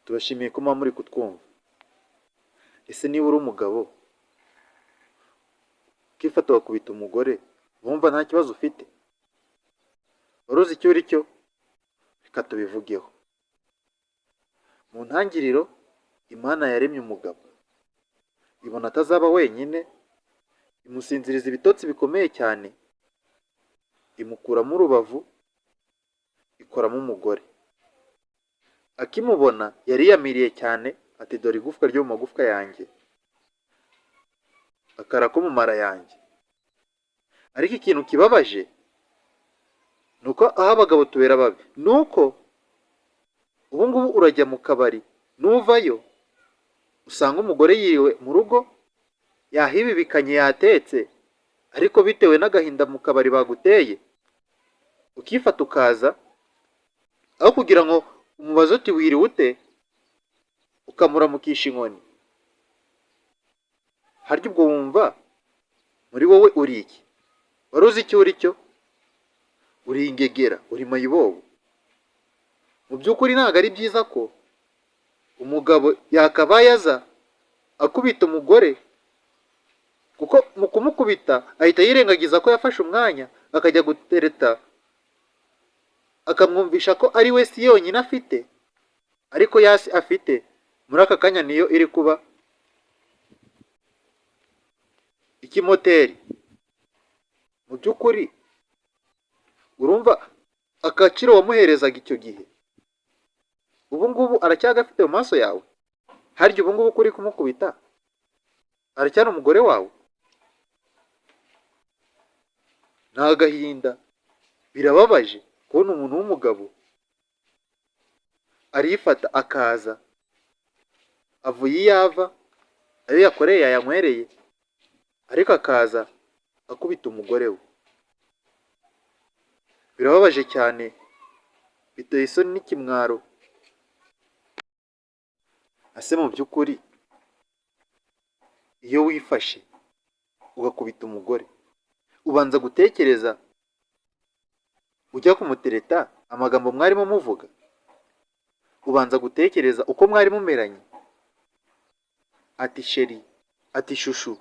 Tubashimiye ko muba muri kutwumva. Ese niba uri umugabo ukifata ugakubita umugore, wumva nta kibazo ufite? Wari uzi icyo uri cyo? Reka tubivugeho. Mu ntangiriro, Imana yaremye umugabo, ibona atazaba wenyine, imusinziriza ibitotsi bikomeye cyane, imukuramo urubavu, ikoramo umugore. Akimubona yari yamiriye cyane, ati dore igufwa ryo mu magufwa yanjye, akara ko mu mara yanjye. Ariko ikintu kibabaje ni uko aho abagabo tubera babi, ni uko ubu ngubu urajya mu kabari, nuvayo usanga umugore yiriwe mu rugo, yahibibikanye yatetse, ariko bitewe n'agahinda mu kabari baguteye, ukifata ukaza, aho kugira ngo umubaze uti wiriwe ute, ukamuramukisha inkoni. Harya ubwo wumva muri wowe uri iki? Wari uzi icyo uri cyo? Uri ingegera, uri mayibobo. Mu by'ukuri ntabwo ari byiza ko umugabo yakabaye aza akubita umugore, kuko mu kumukubita ahita yirengagiza ko yafashe umwanya akajya gutereta, akamwumvisha ko ari we si yonyine afite, ariko yasi afite muri aka kanya niyo iri kuba ikimoteri. Mu by'ukuri urumva agaciro wamuherezaga icyo gihe ubu ngubu aracyagafite mu maso yawe? Harya ubu ngubu kuri kumukubita aracyari umugore wawe? Ni agahinda, birababaje kubona umuntu w'umugabo arifata akaza, avuye iyo ava, ayo yakoreye yayanywereye, ariko akaza akubita umugore we. Birababaje cyane, biteye isoni n'ikimwaro. Ese mu by'ukuri iyo wifashe ugakubita umugore, ubanza gutekereza ujya kumutereta amagambo mwarimo muvuga? Ubanza gutekereza uko mwari mumeranye? Ati sheri, ati shushu,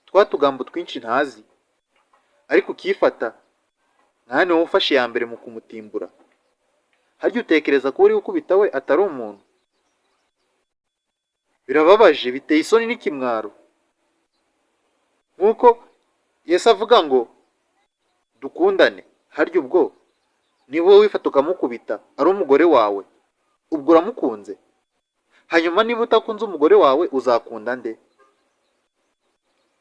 twa tugambo twinshi ntazi, ariko ukifata nka niwe ufashe iya mbere mu kumutimbura. Harya utekereza ko uri gukubita we atari umuntu? Birababaje, biteye isoni n'ikimwaro. Nk'uko Yesu avuga ngo dukundane, harya ubwo niba wowe wifata ukamukubita ari umugore wawe, ubwo uramukunze? Hanyuma niba utakunze umugore wawe uzakunda nde?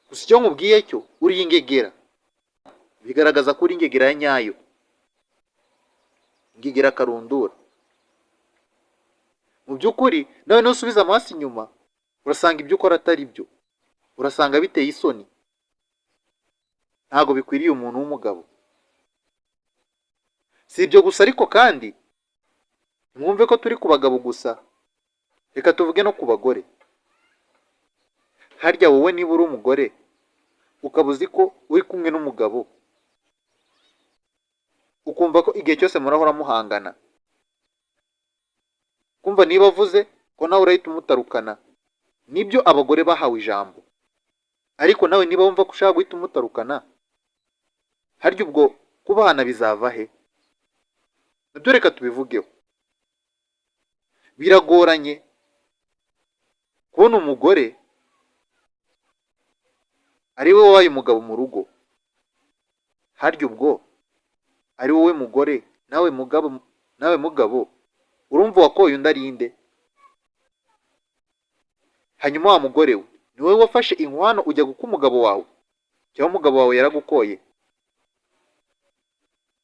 Gusa icyo nkubwiye cyo, uri ingegera, bigaragaza ko uri ingegera ya nyayo, ingegera karundura. Mu by'ukuri nawe nusubiza amaso inyuma, urasanga ibyo ukora atari byo, urasanga biteye isoni. Ntabwo bikwiriye umuntu w'umugabo. Si ibyo gusa ariko kandi mwumve ko turi ku bagabo gusa, reka tuvuge no ku bagore. Harya wowe niba uri umugore ukaba uzi ko uri kumwe n'umugabo, ukumva ko igihe cyose murahora muhangana, kumva niba avuze ko nawe urahita umutarukana. Nibyo abagore bahawe ijambo, ariko nawe niba wumva ko ushaka guhita umutarukana, harya ubwo kubahana bizava he? Nabyo reka tubivugeho. Biragoranye kubona umugore ari we wabaye umugabo mu rugo. Harya ubwo ari wowe mugore, nawe mugabo, urumva wakoye undi ari nde? Hanyuma wa mugore we, ni wowe wafashe inkwano ujya guka umugabo wawe, cyangwa umugabo wawe yaragukoye?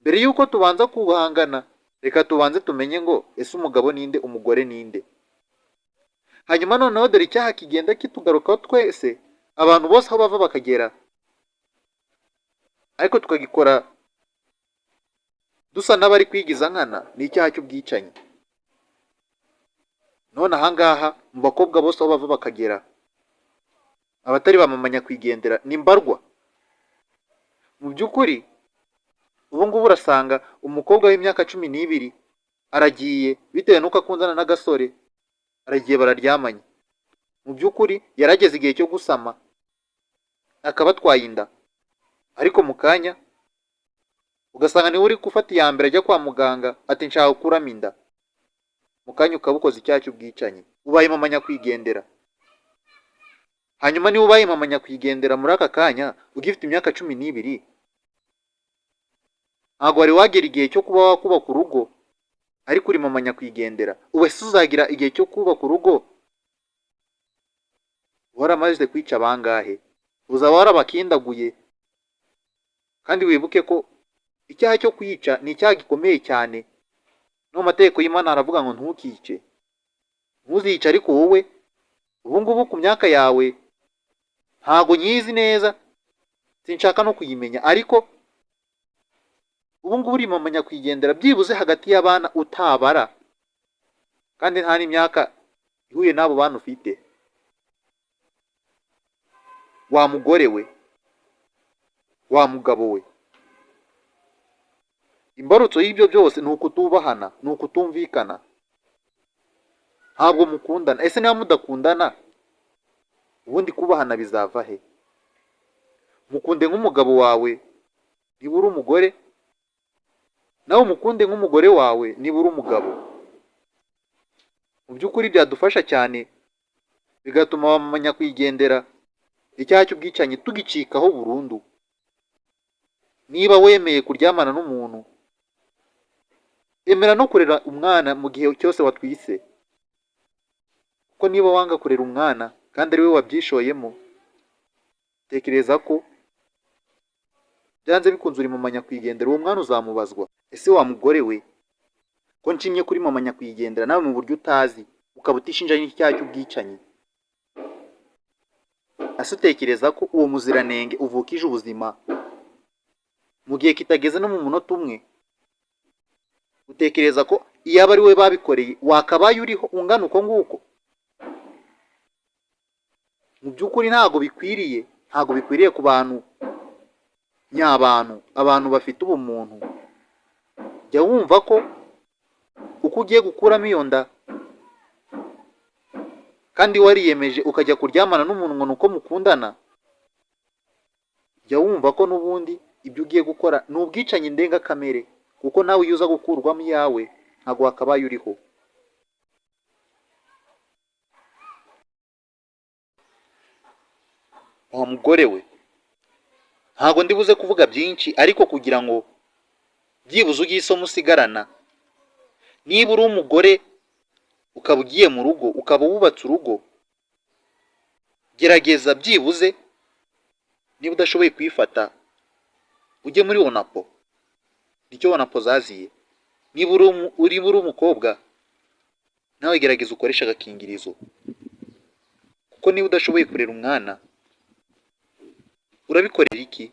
Mbere y'uko tubanza kuhangana, reka tubanze tumenye ngo ese umugabo ninde, umugore ninde. Hanyuma noneho dore icyaha kigenda kitugarukaho twese, abantu bose aho bava bakagera, ariko tukagikora dusa n'abari kwigiza nkana, ni icyaha cy'ubwicanyi. None ahangaha mu bakobwa bose aho bava bakagera, abatari bamamanya kwigendera ni mbarwa. Mu by'ukuri ubu ngubu urasanga umukobwa w'imyaka 12 aragiye bitewe n'uko akundana n'agasore, aragiye bararyamanye, mu by'ukuri yarageze igihe cyo gusama akaba atwaye inda, ariko mu kanya ugasanga niwe uri gufata iya mbere ajya kwa muganga ati nshaka gukuramo inda, mu kanya ukaba ukoze icyaha cy'ubwicanyi, ubaye mama nyakwigendera. Hanyuma niba ubaye mama nyakwigendera muri aka kanya ugifite imyaka 12, ntabwo wari wagera igihe cyo kuba wakubaka urugo, ariko uri mama nyakwigendera. Ubu ese uzagira igihe cyo kubaka urugo waramaze kwica bangahe? Uzaba warabakindaguye. Kandi wibuke ko icyaha cyo kwica ni icyaha gikomeye cyane, no mu mategeko y'Imana haravuga ngo ntukice, ntuzice. Ariko wowe ubu ngubu ku myaka yawe ntago nyizi neza, sinshaka no kuyimenya, ariko ubu ngubu uri mama nyakwigendera byibuze hagati y'abana utabara, kandi nta n'imyaka ihuye n'abo bana ufite. Wa mugore we, wa mugabo we, imbarutso y'ibyo byose ni ukutubahana, ni ukutumvikana, ntabwo mukundana. Ese niba mudakundana ubundi kubahana bizava he? Mukunde nk'umugabo wawe niba uri umugore, nawe umukunde nk'umugore wawe niba uri umugabo. Mu by'ukuri byadufasha cyane, bigatuma mama nyakwigendera icyaha cy'ubwicanyi tugicikaho burundu. Niba wemeye kuryamana n'umuntu, emera no kurera umwana mu gihe cyose watwise, kuko niba wanga kurera umwana kandi ari we wabyishoyemo, tekereza ko byanze bikunze uri mama nyakwigendera, uwo mwana uzamubazwa. Ese wa mugore we, ko nshimye kuri mama nyakwigendera nawe mu buryo utazi ukaba utishinja n'icyaha cy'ubwicanyi, ese utekereza ko uwo muziranenge uvukije ubuzima mu gihe kitageze no mu munota umwe? Utekereza ko iyo aba ari we babikoreye wakabaye uriho ungana uko nguko? Mu by'ukuri ntago bikwiriye ku bantu nyabantu, abantu bafite ubumuntu. Jya wumva ko uko ugiye gukuramo iyo nda kandi wariyemeje ukajya kuryamana n'umuntu ngo nuko mukundana, jya wumva ko n'ubundi ibyo ugiye gukora ni ubwicanyi ndengakamere, kuko nawe iyo uza gukurwamo iyawe ntabwo wakabaye uriho. Wa mugore we, ntabwo ndibuze kuvuga byinshi, ariko kugira ngo byibuze ugire isomo usigarana, niba uri umugore ukaba ugiye mu rugo, ukaba wubatse urugo, gerageza byibuze niba udashoboye kwifata ujye muri onapo, nicyo onapo zaziye. Niba uri umukobwa nawe gerageza ukoresha agakingirizo, kuko niba udashoboye kurera umwana urabikorera iki?